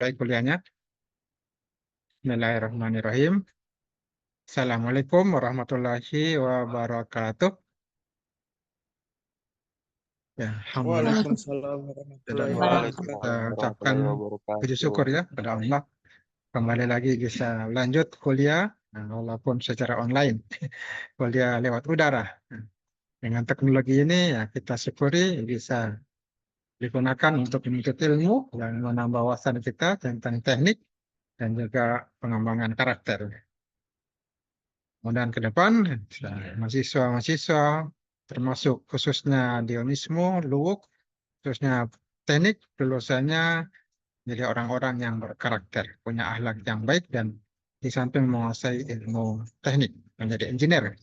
mulai kuliahnya. Bismillahirrahmanirrahim. Assalamualaikum warahmatullahi wabarakatuh. Ya, alhamdulillah. Waalaikumsalam Dan warahmatullahi kita wabarakatuh. ucapkan Warahmatullahi puji wabarakatuh. syukur ya pada Allah. Kembali lagi bisa lanjut kuliah, walaupun secara online, kuliah lewat udara. Nah, dengan teknologi ini ya kita syukuri bisa digunakan untuk menuntut ilmu dan menambah wawasan kita tentang teknik dan juga pengembangan karakter. Kemudian ke depan, mahasiswa-mahasiswa, termasuk khususnya Dionismo, Luwuk, khususnya teknik, lulusannya jadi orang-orang yang berkarakter, punya akhlak yang baik, dan di samping menguasai ilmu teknik, menjadi engineer.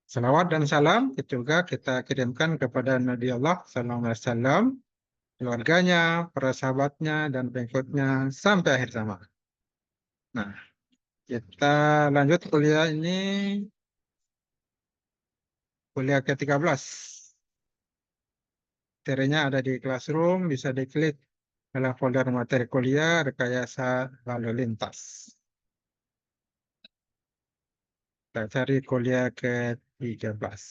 Salawat dan salam juga kita kirimkan kepada Nabi Allah SAW, keluarganya, para sahabatnya, dan pengikutnya sampai akhir zaman. Nah, kita lanjut kuliah ini, kuliah ke-13. Materinya ada di Classroom, bisa diklik dalam folder materi kuliah, rekayasa lalu lintas. Kita cari kuliah ke-13.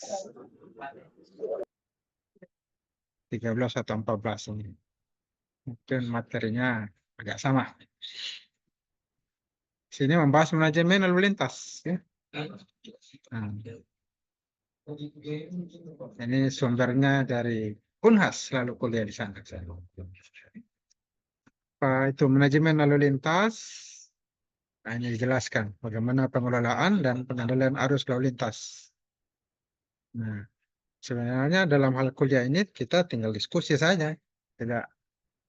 13 atau 14 ini. Mungkin materinya agak sama. Sini membahas manajemen lalu lintas. Ya. Nah, ini sumbernya dari Unhas, lalu kuliah di sana. Itu manajemen lalu lintas. Nah, ini dijelaskan bagaimana pengelolaan dan pengendalian arus lalu lintas. Nah, sebenarnya dalam hal kuliah ini kita tinggal diskusi saja, tidak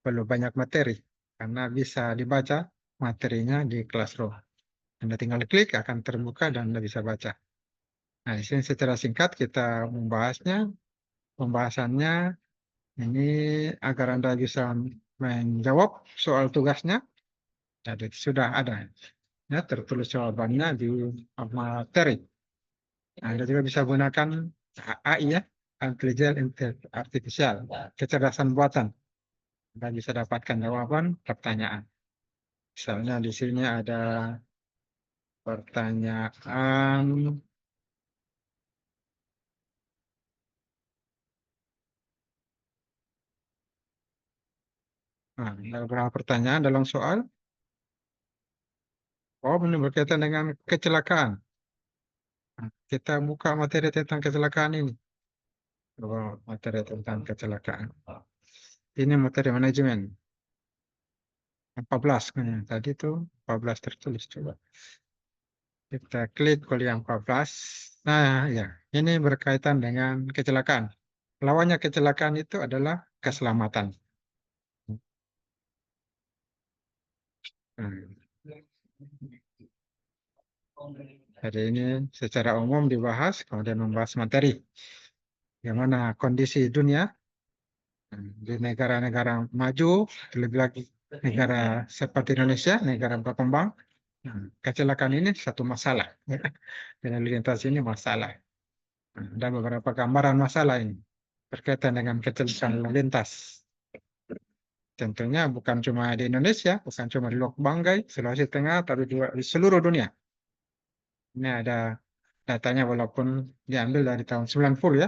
perlu banyak materi karena bisa dibaca materinya di Classroom. Anda tinggal klik akan terbuka dan Anda bisa baca. Nah, di sini secara singkat kita membahasnya. Pembahasannya ini agar Anda bisa menjawab soal tugasnya. Jadi sudah ada ya tertulis jawabannya di materi. Nah, Anda juga bisa gunakan AI ya, artificial, kecerdasan buatan. Anda bisa dapatkan jawaban pertanyaan. Misalnya di sini ada pertanyaan, nah, ada beberapa pertanyaan dalam soal. Oh, ini berkaitan dengan kecelakaan. Nah, kita buka materi tentang kecelakaan ini. Coba materi tentang kecelakaan. Ini materi manajemen. 14 kan ya. Tadi itu 14 tertulis. Coba kita klik kuliah 14. Nah, ya, ini berkaitan dengan kecelakaan. Lawannya kecelakaan itu adalah keselamatan. Nah, jadi ini secara umum dibahas, kemudian membahas materi. Bagaimana kondisi dunia di negara-negara maju, lebih lagi negara seperti Indonesia, negara berkembang. Kecelakaan ini satu masalah. Dan lalu lintas ini masalah. Ada beberapa gambaran masalah ini berkaitan dengan kecelakaan lalu lintas. Tentunya bukan cuma di Indonesia, bukan cuma di Lombok Banggai, Sulawesi Tengah, tapi juga di seluruh dunia. Ini ada datanya walaupun diambil dari tahun 90 ya,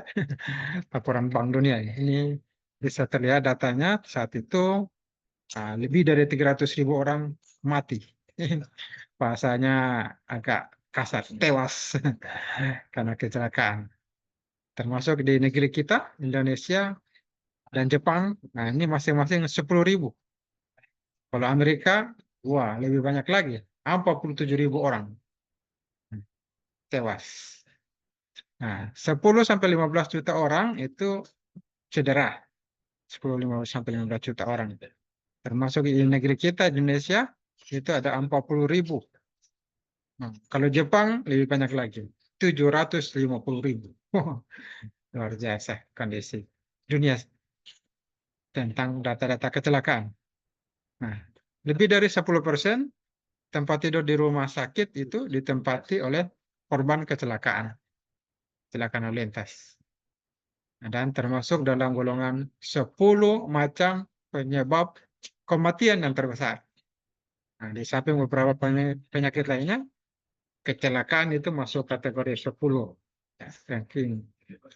laporan Bank Dunia. Ini bisa terlihat datanya saat itu lebih dari 300.000 orang mati. Bahasanya agak kasar, tewas karena kecelakaan. Termasuk di negeri kita, Indonesia dan Jepang, nah ini masing-masing 10.000. Kalau Amerika, wah lebih banyak lagi, 47.000 orang tewas. Nah, 10 sampai 15 juta orang itu cedera. 10 sampai 15 juta orang. Termasuk di negeri kita, Indonesia, itu ada 40.000. Nah, kalau Jepang lebih banyak lagi, 750.000. Luar biasa kondisi dunia tentang data-data kecelakaan. Nah, lebih dari 10% tempat tidur di rumah sakit itu ditempati oleh korban kecelakaan lalu lintas. Dan termasuk dalam golongan 10 macam penyebab kematian yang terbesar. Nah, di samping beberapa penyakit lainnya, kecelakaan itu masuk kategori 10 ya, ranking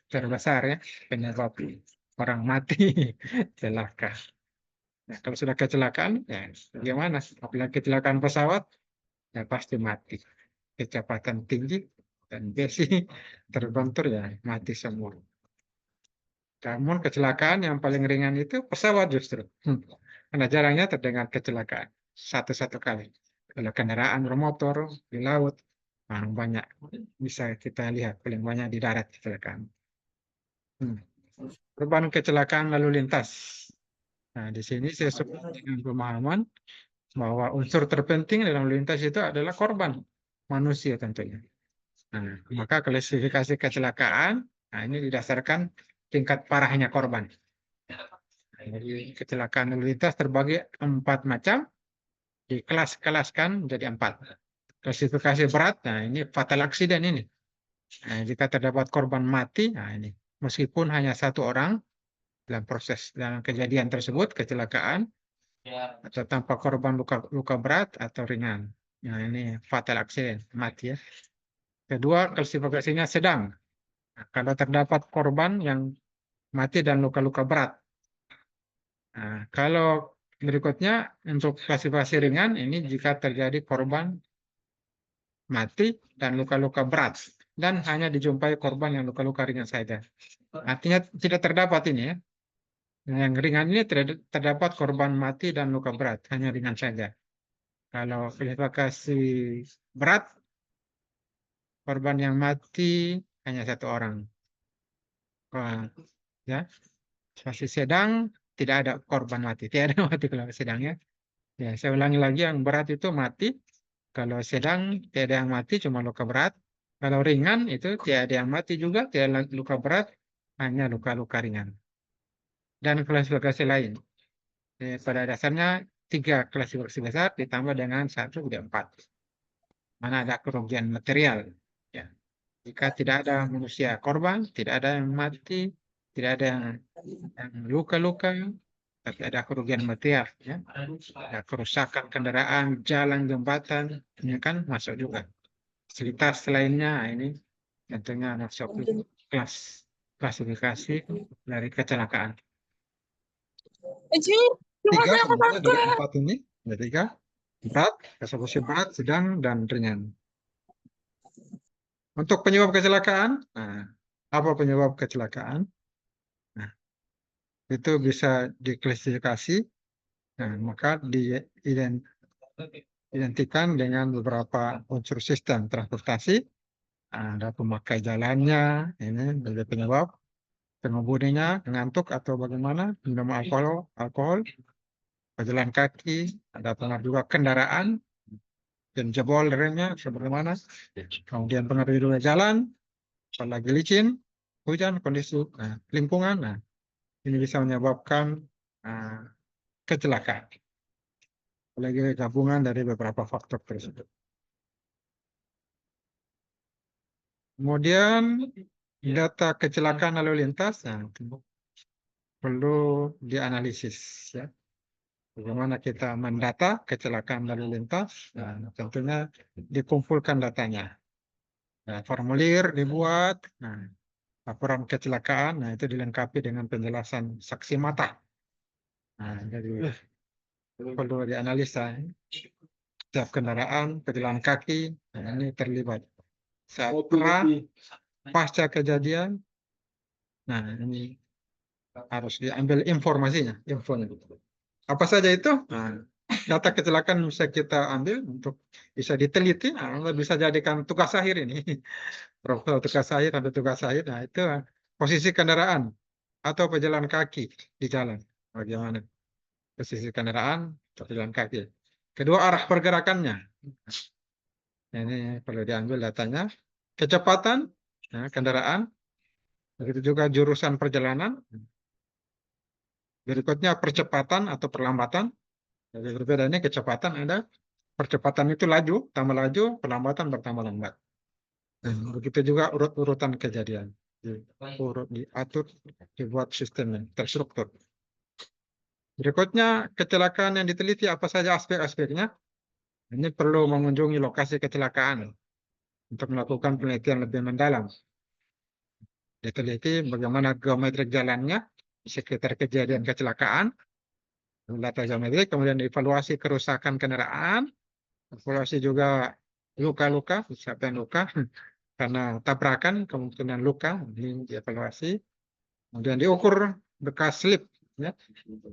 terbesar ya penyebab orang mati celaka. Nah, kalau sudah kecelakaan, ya gimana? Apalagi kecelakaan pesawat, ya pasti mati. Kecepatan tinggi dan besi terbentur ya mati semua. Namun kecelakaan yang paling ringan itu pesawat justru. Karena jarangnya terdengar kecelakaan. Satu-satu kali. Kalau kendaraan bermotor di laut, banyak. Bisa kita lihat paling banyak di darat kecelakaan. Korban kecelakaan lalu lintas. Nah, di sini saya sebut dengan pemahaman bahwa unsur terpenting dalam lalu lintas itu adalah korban manusia tentunya. Nah, maka klasifikasi kecelakaan, nah ini didasarkan tingkat parahnya korban. Jadi kecelakaan lalu lintas terbagi 4 macam, dikelas-kelaskan menjadi 4. Klasifikasi berat, nah ini fatal accident ini. Nah, jika terdapat korban mati, nah ini meskipun hanya 1 orang dalam kejadian tersebut kecelakaan atau tanpa korban luka berat atau ringan. Nah, ini fatal accident, mati ya. Kedua, klasifikasinya sedang. Nah, kalau terdapat korban yang mati dan luka-luka berat. Nah, kalau berikutnya untuk klasifikasi ringan ini jika terjadi korban mati dan luka-luka berat dan hanya dijumpai korban yang luka-luka ringan saja. Artinya tidak terdapat ini ya. Yang ringan ini terdapat korban mati dan luka berat, hanya ringan saja. Kalau klasifikasi berat, korban yang mati hanya 1 orang. Ya, masih sedang tidak ada korban mati, tidak ada mati kalau sedangnya. Ya, saya ulangi lagi, yang berat itu mati. Kalau sedang tidak ada yang mati, cuma luka berat. Kalau ringan itu tidak ada yang mati juga, tidak ada luka berat, hanya luka-luka ringan. Dan klasifikasi lain. Pada dasarnya 3 klasifikasi besar ditambah dengan 1 jadi 4. Mana ada kerugian material. Ya. Jika tidak ada manusia korban, tidak ada yang mati, tidak ada yang luka-luka, tapi ada kerugian material, ya. Ada kerusakan kendaraan, jalan, jembatan, ini kan masuk juga. Fasilitas lainnya ini tentunya masuk klasifikasi dari kecelakaan. Tiga sebenarnya dari 4 ini, ada 3. Berat, klasifikasi berat, sedang, dan ringan. Untuk penyebab kecelakaan, nah, apa penyebab kecelakaan? Nah, itu bisa diklasifikasi, nah, maka diidentikan dengan beberapa unsur sistem transportasi. Ada pemakai jalannya, ini sebagai penyebab. Pengemudinya ngantuk atau bagaimana, minum alkohol, pejalan kaki, ada pengaruh juga kendaraan, dan jebol remnya sebagaimana. Kemudian pengaruh juga jalan, apalagi licin, hujan, kondisi lingkungan. Nah, ini bisa menyebabkan kecelakaan. Apalagi gabungan dari beberapa faktor tersebut. Kemudian data kecelakaan lalu lintas perlu dianalisis ya. Bagaimana kita mendata kecelakaan lalu lintas? Nah, tentunya dikumpulkan datanya. Nah, formulir dibuat, nah, laporan kecelakaan, nah itu dilengkapi dengan penjelasan saksi mata. Nah, jadi perlu dianalisa setiap kendaraan, pejalan kaki, nah ini terlibat. Setelah pasca kejadian, nah ini harus diambil informasinya, infonya. Apa saja itu? Nah, data kecelakaan bisa kita ambil untuk bisa diteliti, nah, bisa jadikan tugas akhir ini. Profil tugas akhir atau tugas akhir, nah itu posisi kendaraan atau pejalan kaki di jalan. Bagaimana? Posisi kendaraan atau pejalan kaki. Kedua, arah pergerakannya. Ini perlu diambil datanya. Kecepatan kendaraan. Begitu juga jurusan perjalanan. Berikutnya percepatan atau perlambatan. Jadi berbeda ini kecepatan ada. Percepatan itu laju, tambah laju, perlambatan bertambah lambat. Begitu juga urut-urutan kejadian. Urut diatur, dibuat sistemnya, terstruktur. Berikutnya, kecelakaan yang diteliti apa saja aspek-aspeknya. Ini perlu mengunjungi lokasi kecelakaan untuk melakukan penelitian lebih mendalam. Diteliti bagaimana geometrik jalannya di sekitar kejadian kecelakaan, data geometrik, kemudian evaluasi kerusakan kendaraan, evaluasi juga luka-luka, siapa yang luka, karena tabrakan, kemungkinan luka, ini dievaluasi. Kemudian diukur bekas slip, ya,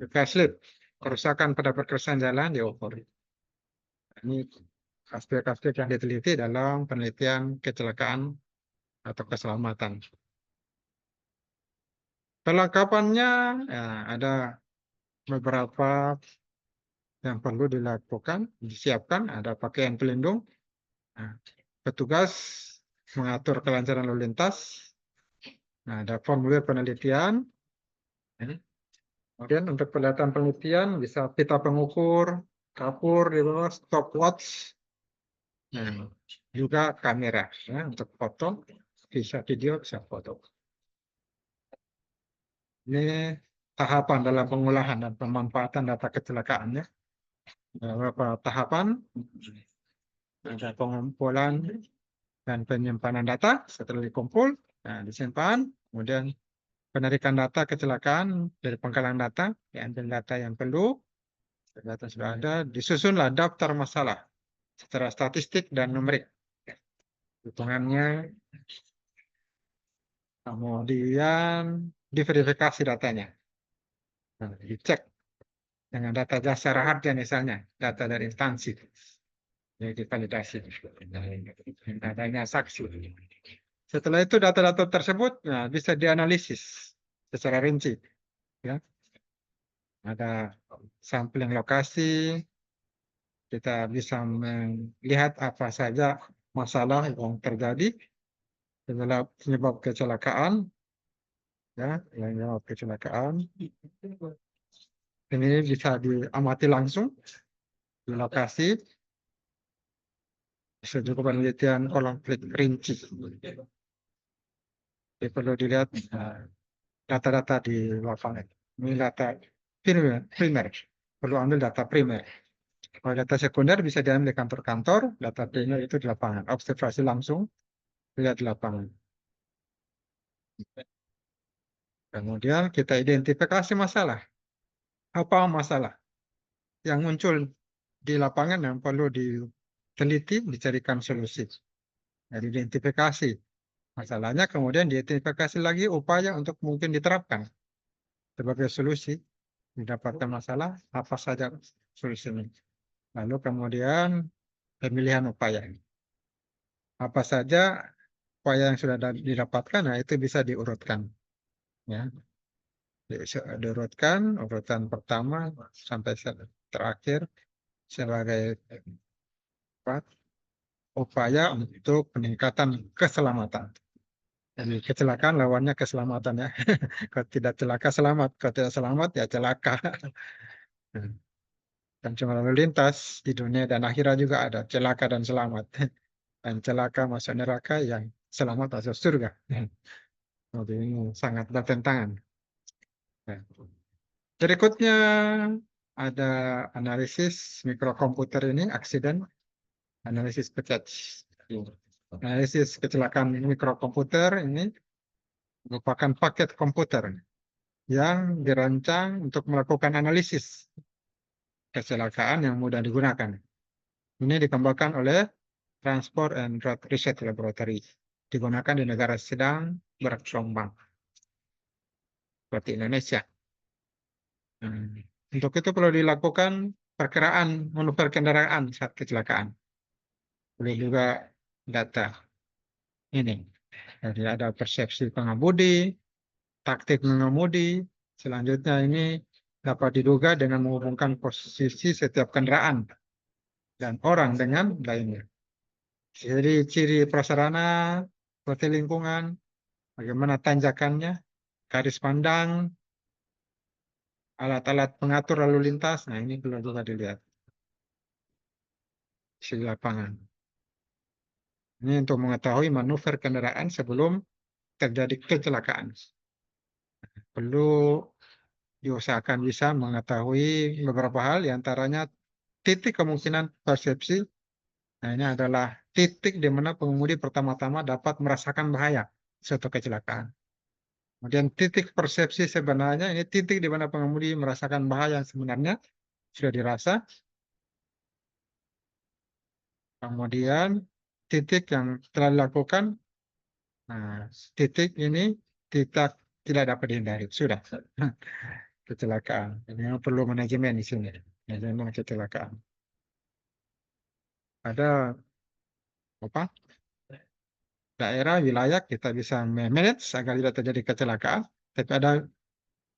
bekas slip, kerusakan pada perkerasan jalan diukur. Ini aspek-aspek yang diteliti dalam penelitian kecelakaan atau keselamatan. Perlengkapannya ya, ada beberapa yang perlu dilakukan, disiapkan, ada pakaian pelindung, nah, petugas mengatur kelancaran lalu lintas, nah, ada formulir penelitian, ya. Kemudian untuk peralatan penelitian bisa pita pengukur, kapur, di bawah, stopwatch, nah, juga kamera ya, untuk foto, bisa video, bisa foto. Ini tahapan dalam pengolahan dan pemanfaatan data kecelakaannya. Beberapa tahapan, ada pengumpulan dan penyimpanan data setelah dikumpul, nah, disimpan, kemudian penarikan data kecelakaan dari penggalang data, diambil data yang perlu, data sudah ada, disusunlah daftar masalah secara statistik dan numerik. Hitungannya, kemudian diverifikasi datanya. Nah, dicek dengan data jasara harga misalnya, data dari instansi. Jadi validasi adanya saksi. Setelah itu data-data tersebut nah, bisa dianalisis secara rinci. Ya. Ada sampling lokasi, kita bisa melihat apa saja masalah yang terjadi setelah penyebab kecelakaan, ya, yang penyebab kecelakaan. Ini bisa diamati langsung di lokasi. Bisa juga penelitian konflik rinci. Jadi perlu dilihat data-data di lapangan. Ini data primer. Perlu ambil data primer. Kalau data sekunder bisa diambil di kantor-kantor, data primer itu di lapangan. Observasi langsung, lihat di lapangan. Kemudian kita identifikasi masalah. Apa masalah yang muncul di lapangan yang perlu diteliti, dicarikan solusi. Dari identifikasi masalahnya, kemudian diidentifikasi lagi upaya untuk mungkin diterapkan sebagai solusi. Didapatkan masalah, apa saja solusinya. Lalu kemudian pemilihan upaya. Apa saja upaya yang sudah didapatkan, nah itu bisa diurutkan. Ya. Diurutkan, urutan pertama sampai terakhir sebagai upaya untuk peningkatan keselamatan. Jadi kecelakaan lawannya keselamatan ya. Kalau tidak celaka selamat, kalau tidak selamat ya celaka. Dan cuma lalu lintas di dunia dan akhirat juga ada celaka dan selamat. Dan celaka masuk neraka, yang selamat masuk surga. Jadi ini sangat bertentangan. Nah, berikutnya ada analisis mikrokomputer ini, aksiden, analisis pecah. Analisis kecelakaan mikrokomputer ini merupakan paket komputer yang dirancang untuk melakukan analisis kecelakaan yang mudah digunakan. Ini dikembangkan oleh Transport and Road Research Laboratory. Digunakan di negara sedang berkembang seperti Indonesia. Untuk itu perlu dilakukan perkiraan manuver kendaraan saat kecelakaan. Perlu juga data ini. Jadi ada persepsi pengemudi, taktik mengemudi. Selanjutnya ini dapat diduga dengan menghubungkan posisi setiap kendaraan dan orang dengan lainnya. Jadi ciri prasarana, seperti lingkungan, bagaimana tanjakannya, garis pandang, alat-alat pengatur lalu lintas. Nah ini perlu juga dilihat di lapangan. Ini untuk mengetahui manuver kendaraan sebelum terjadi kecelakaan. Perlu diusahakan bisa mengetahui beberapa hal, diantaranya titik kemungkinan persepsi. Nah, ini adalah titik di mana pengemudi pertama-tama dapat merasakan bahaya suatu kecelakaan. Kemudian titik persepsi sebenarnya, ini titik di mana pengemudi merasakan bahaya yang sebenarnya sudah dirasa. Kemudian titik yang telah dilakukan, nah, titik ini tidak dapat dihindari. Sudah. Kecelakaan. Ini yang perlu manajemen di sini. Manajemen kecelakaan. Ada apa? Daerah, wilayah kita bisa manage agar tidak terjadi kecelakaan. Tapi ada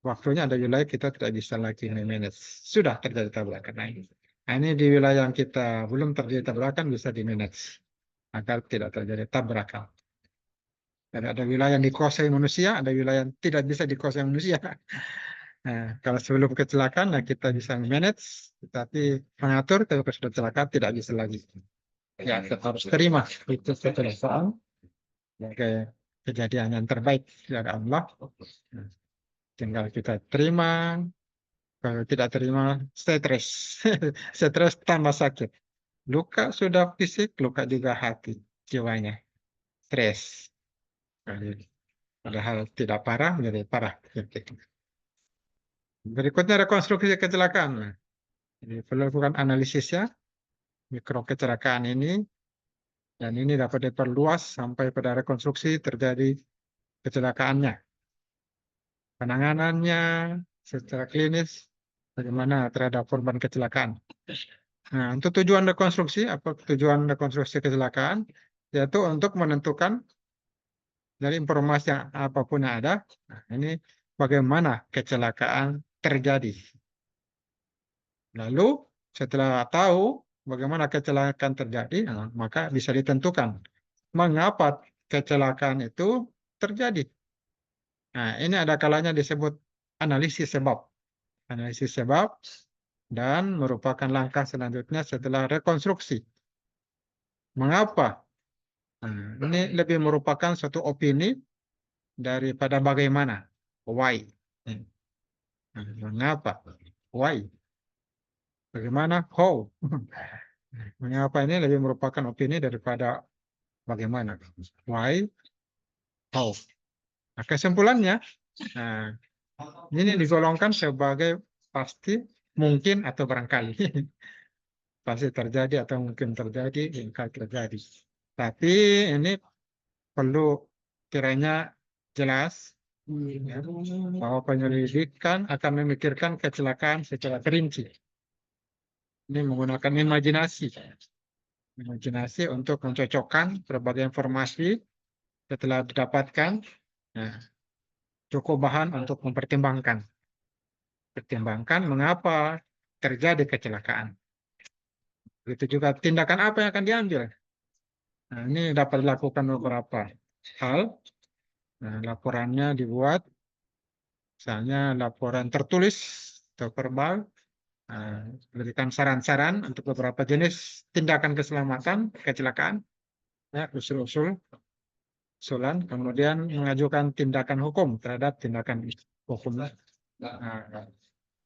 waktunya, ada wilayah kita tidak bisa lagi manage. Sudah terjadi tabrakan. Nah, ini di wilayah yang kita belum terjadi tabrakan bisa di manage agar tidak terjadi tabrakan. Dan ada wilayah yang dikuasai manusia, ada wilayah yang tidak bisa dikuasai manusia. Nah, kalau sebelum kecelakaan, nah kita bisa manage, tetapi mengatur, tapi kalau sudah kecelakaan tidak bisa lagi. Ya, kita harus terima itu kecelakaan sebagai kejadian yang terbaik dari Allah. Nah, tinggal kita terima, kalau tidak terima, stres. Stres tambah sakit. Luka sudah fisik, luka juga hati, jiwanya. Stres. Padahal tidak parah, menjadi parah. Berikutnya rekonstruksi kecelakaan. Nah, ini perlu lakukan analisisnya, mikro kecelakaan ini, dan ini dapat diperluas sampai pada rekonstruksi terjadi kecelakaannya. Penanganannya secara klinis, bagaimana terhadap korban kecelakaan. Nah, untuk tujuan rekonstruksi, apa tujuan rekonstruksi kecelakaan? Yaitu untuk menentukan dari informasi yang apapun yang ada, nah, ini bagaimana kecelakaan terjadi. Lalu setelah tahu bagaimana kecelakaan terjadi, nah, maka bisa ditentukan mengapa kecelakaan itu terjadi. Nah, ini ada kalanya disebut analisis sebab. Analisis sebab dan merupakan langkah selanjutnya setelah rekonstruksi. Mengapa? Nah, ini lebih merupakan suatu opini daripada bagaimana. Why? Nah, mengapa? Why? Bagaimana? How? Mengapa ini lebih merupakan opini daripada bagaimana? Why? How? Nah, kesimpulannya, nah, ini digolongkan sebagai pasti, mungkin, atau barangkali. Pasti terjadi atau mungkin terjadi, mungkin terjadi. Tapi ini perlu kiranya jelas ya, bahwa penyelidikan akan memikirkan kecelakaan secara perinci. Ini menggunakan imajinasi. Imajinasi untuk mencocokkan berbagai informasi setelah didapatkan. Nah, cukup bahan untuk mempertimbangkan. Pertimbangkan mengapa terjadi kecelakaan. Begitu juga tindakan apa yang akan diambil. Nah, ini dapat dilakukan beberapa hal. Nah, laporannya dibuat, misalnya laporan tertulis atau verbal, berikan saran-saran untuk beberapa jenis tindakan keselamatan kecelakaan, ya, usulan, kemudian mengajukan tindakan hukum terhadap tindakan hukum,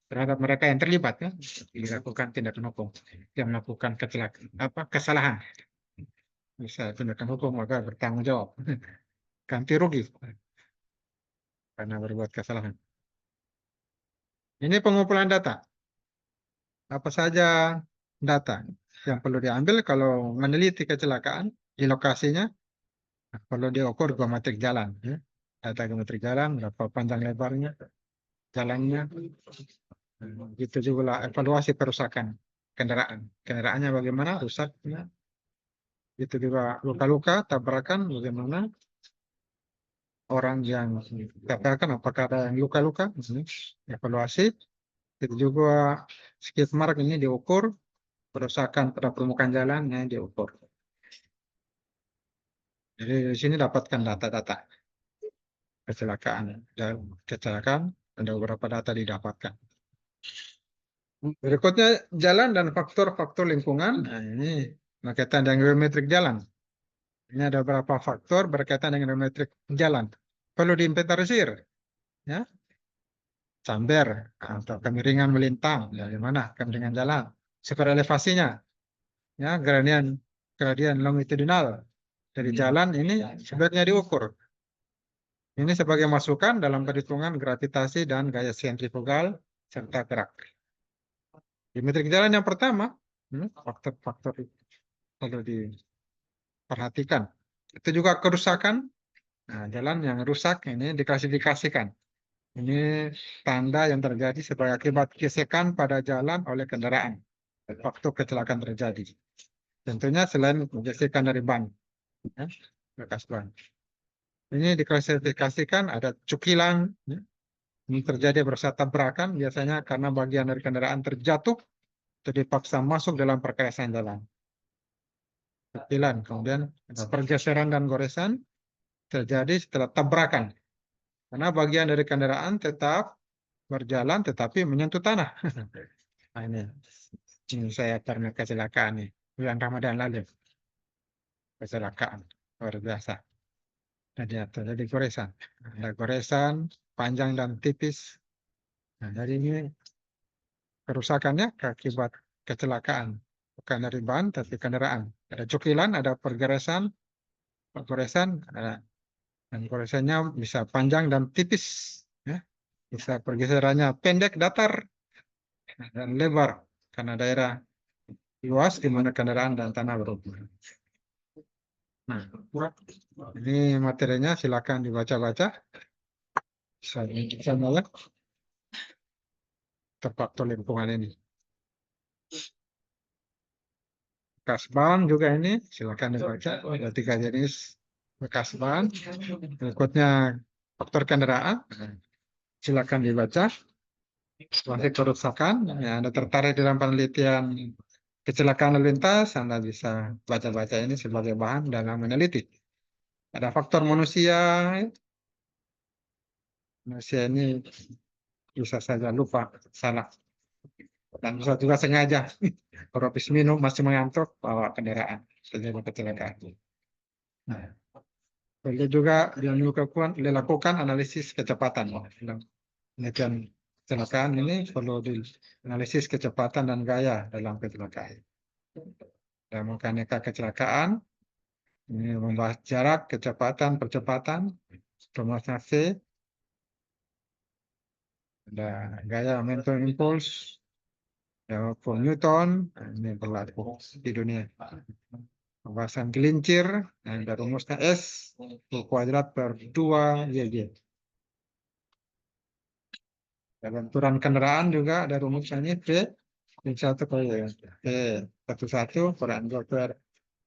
terhadap mereka yang terlibat, ya, dilakukan tindakan hukum yang melakukan kecelakaan, kesalahan, bisa tindakan hukum maka bertanggung jawab, ganti rugi karena berbuat kesalahan. Ini pengumpulan data. Apa saja data yang perlu diambil kalau meneliti kecelakaan di lokasinya? Nah, perlu diukur geometrik jalan, ya. Data geometrik jalan, berapa panjang lebarnya, jalannya. Itu juga evaluasi kerusakan kendaraan. Kendaraannya bagaimana, rusaknya. Itu juga luka-luka, tabrakan, bagaimana orang yang tabrakan, apakah ada yang luka-luka, evaluasi. Itu juga skid mark ini diukur, kerusakan pada permukaan jalannya diukur. Jadi di sini dapatkan data-data kecelakaan dan kecelakaan, ada beberapa data didapatkan. Berikutnya jalan dan faktor-faktor lingkungan. Nah, ini berkaitan dengan geometrik jalan. Ini ada beberapa faktor berkaitan dengan geometrik jalan. Perlu diinventarisir, ya. camber atau kemiringan melintang, bagaimana kemiringan jalan, super elevasinya, ya gradien longitudinal dari jalan ini sebenarnya diukur. Ini sebagai masukan dalam perhitungan gravitasi dan gaya sentrifugal serta gerak. Di metrik jalan yang pertama, faktor-faktor itu perlu diperhatikan. Itu juga kerusakan. Nah, jalan yang rusak ini diklasifikasikan. Ini tanda yang terjadi sebagai akibat gesekan pada jalan oleh kendaraan waktu kecelakaan terjadi. Tentunya selain gesekan dari ban, ya, bekas ban. Ini diklasifikasikan ada cukilan, ya. Ini terjadi berusaha tabrakan biasanya karena bagian dari kendaraan terjatuh atau dipaksa masuk dalam perkerasan jalan. Cukilan, kemudian ada pergeseran dan goresan terjadi setelah tabrakan. Karena bagian dari kendaraan tetap berjalan tetapi menyentuh tanah. Nah, ini saya pernah kecelakaan nih bulan Ramadan lalu. Kecelakaan luar biasa. Terjadi goresan. Ada goresan panjang dan tipis. Nah, jadi ini kerusakannya akibat kecelakaan. Bukan dari ban tapi kendaraan. Ada cukilan, ada pergeresan, dan goresannya bisa panjang dan tipis. Ya. Bisa pergeserannya pendek, datar, dan lebar karena daerah luas di mana kendaraan dan tanah berhubungan. Nah, ini materinya silakan dibaca-baca. Saya melihat faktor lingkungan ini. Bekas ban juga ini silakan dibaca. Ada 3 jenis bekas ban. Berikutnya faktor kendaraan. Silakan dibaca. Masih kerusakan. Ya, Anda tertarik dalam penelitian kecelakaan lalu lintas, Anda bisa baca-baca ini sebagai bahan dalam meneliti. Ada faktor manusia. Manusia ini bisa saja lupa, salah. Dan bisa juga sengaja. Kalau habis minum masih mengantuk, bawa kendaraan. Terjadi kecelakaan. Nah, perlu juga dilakukan analisis kecepatan. Dalam penelitian kecelakaan ini perlu dianalisis kecepatan dan gaya dalam kecelakaan. Dan mekanika kecelakaan ini membahas jarak, kecepatan, percepatan, rumusnya C, ada gaya momentum impulse, ya, Newton, ini berlaku di dunia. Pembahasan gelincir, ada rumusnya S, U kuadrat per 2YG. Dan benturan kendaraan juga ada rumusnya P, V1 kali P11 kurang 2 per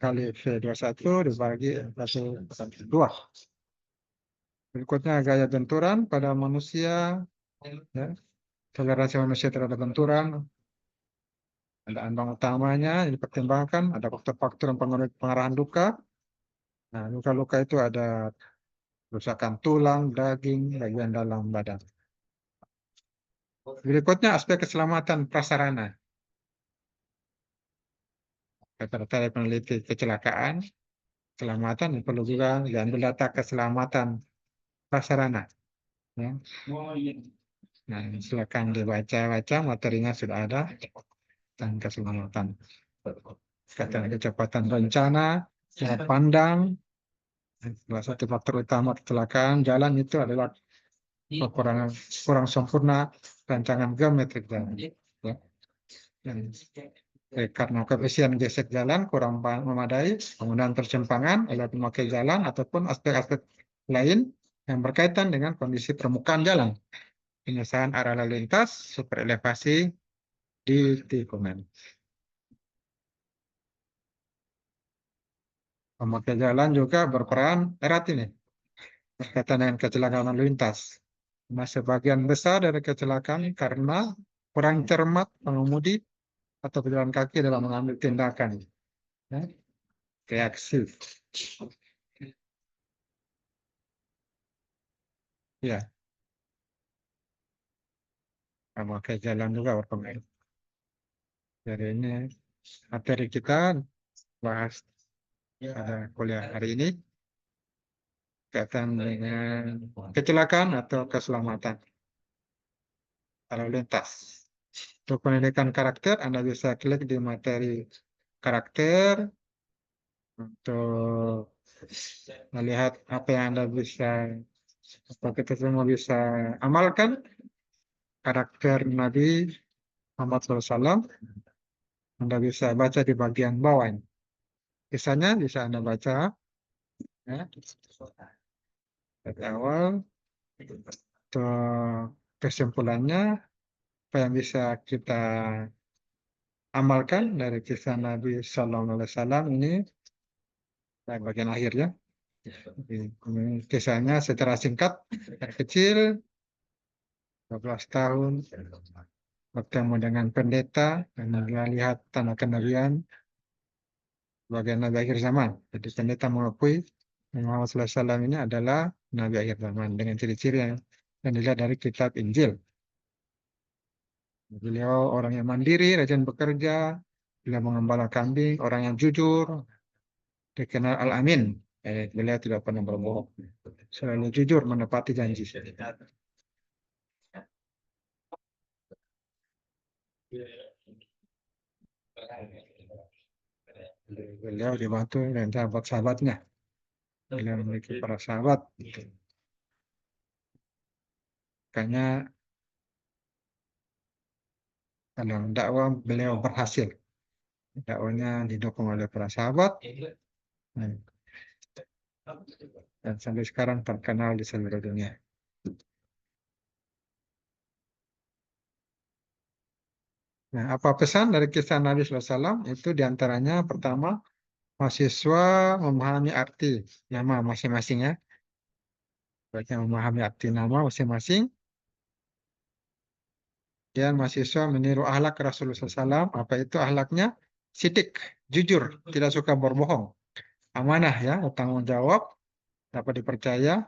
kali V21 dibagi 1/2. Berikutnya gaya benturan pada manusia, ya. Toleransi manusia terhadap benturan. Ada ambang utamanya yang dipertimbangkan, ada faktor-faktor yang pengarahan luka. Nah, luka-luka itu ada kerusakan tulang, daging, bagian dalam badan. Berikutnya aspek keselamatan prasarana. Terkait peneliti kecelakaan, keselamatan perlu juga diambil data keselamatan prasarana. Ya. Nah, silakan dibaca-baca, materinya sudah ada dan keselamatan. Kecepatan rencana, cara pandang, salah satu faktor utama kecelakaan jalan itu adalah kurang sempurna rancangan geometrik jalan. Ya. Karena koefisien gesek jalan kurang memadai, penggunaan persimpangan, alat memakai jalan, ataupun aspek-aspek lain yang berkaitan dengan kondisi permukaan jalan. Penyelesaian arah lalu lintas, super elevasi di tikungan. Pemakai jalan juga berperan erat ini berkaitan dengan kecelakaan lalu lintas. Nah, sebagian besar dari kecelakaan karena kurang cermat pengemudi atau pejalan kaki dalam mengambil tindakan, ya, reaksi. Ya, pemakai jalan juga berpengaruh. Jadi ini materi kita bahas pada kuliah hari ini berkaitan dengan kecelakaan atau keselamatan. lalu lintas. Untuk pendidikan karakter, Anda bisa klik di materi karakter untuk melihat apa yang Anda bisa, apa kita semua bisa amalkan karakter Nabi Muhammad SAW. Anda bisa baca di bagian bawah ini. Kisahnya bisa Anda baca ya, dari awal ke kesimpulannya, apa yang bisa kita amalkan dari kisah Nabi Sallallahu Alaihi Wasallam ini, bagian akhirnya. Kisahnya secara singkat, dari kecil, 12 tahun, bertemu dengan pendeta, dan dia lihat tanda kenabian sebagai Nabi akhir zaman. Jadi pendeta mengakui Muhammad SAW ini adalah Nabi akhir zaman dengan ciri-ciri yang dilihat dari kitab Injil. Beliau orang yang mandiri, rajin bekerja, beliau mengembala kambing, orang yang jujur, dikenal Al-Amin. Beliau tidak pernah berbohong, selalu jujur menepati janji. Beliau dibantu dengan sahabat-sahabatnya. Beliau memiliki para sahabat. Makanya dalam dakwah beliau berhasil. Dakwahnya didukung oleh para sahabat. Dan sampai sekarang terkenal di seluruh dunia. Nah, apa pesan dari kisah Nabi SAW? Itu diantaranya pertama, mahasiswa memahami arti nama masing-masing ya. Baiknya memahami arti nama masing-masing. Dan mahasiswa meniru akhlak Rasulullah SAW. Apa itu akhlaknya? Sidik, jujur, tidak suka berbohong. Amanah ya, bertanggung jawab, dapat dipercaya,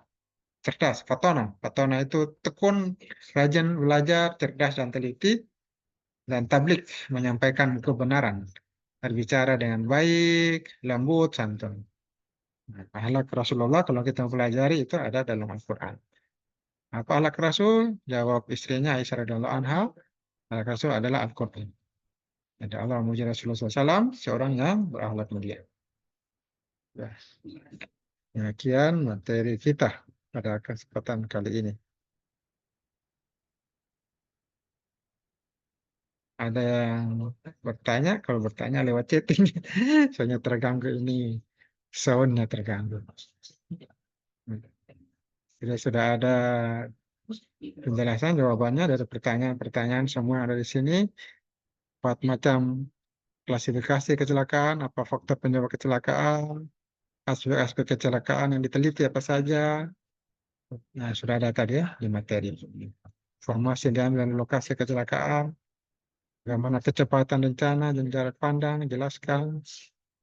cerdas, fatona. Fatona itu tekun, rajin belajar, cerdas dan teliti, dan tablik, menyampaikan kebenaran. Berbicara dengan baik, lembut, santun. Nah, akhlak Rasulullah kalau kita pelajari itu ada dalam Al-Quran. Apa akhlak Rasul? Jawab istrinya Aisyah radhiyallahu anha. Akhlak Rasul adalah Al-Quran. Ada Allah memuji Rasulullah SAW, seorang yang berakhlak mulia. Ya. Demikian materi kita pada kesempatan kali ini. Ada yang bertanya? Kalau bertanya lewat chatting, soalnya terganggu ini, soundnya terganggu. Sudah ada penjelasan jawabannya dari pertanyaan-pertanyaan semua ada di sini. 4 macam klasifikasi kecelakaan, apa faktor penyebab kecelakaan, aspek-aspek kecelakaan yang diteliti apa saja. Nah, sudah ada tadi ya di materi. Informasi yang diambil dari lokasi kecelakaan, bagaimana kecepatan rencana dan jarak pandang, jelaskan,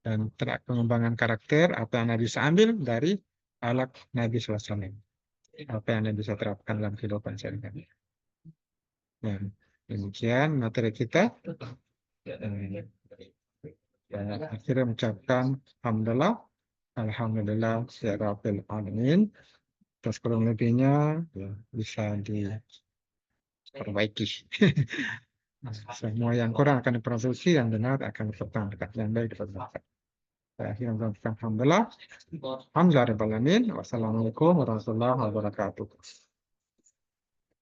dan pengembangan karakter, apa yang Anda bisa ambil dari akhlak Nabi SAW. Apa yang Anda bisa terapkan dalam kehidupan sehari-hari. Dan demikian materi kita. Dan akhirnya mengucapkan Alhamdulillah, Alhamdulillah, ya Rabbil Alamin. Terus kurang lebihnya ya, bisa diperbaiki. Semua yang kurang akan diperbaiki, yang benar akan dipertahankan, yang baik dipertahankan. Akhirnya mengucapkan Alhamdulillah, Alhamdulillah Rabbil Alamin. Wassalamualaikum warahmatullahi wabarakatuh.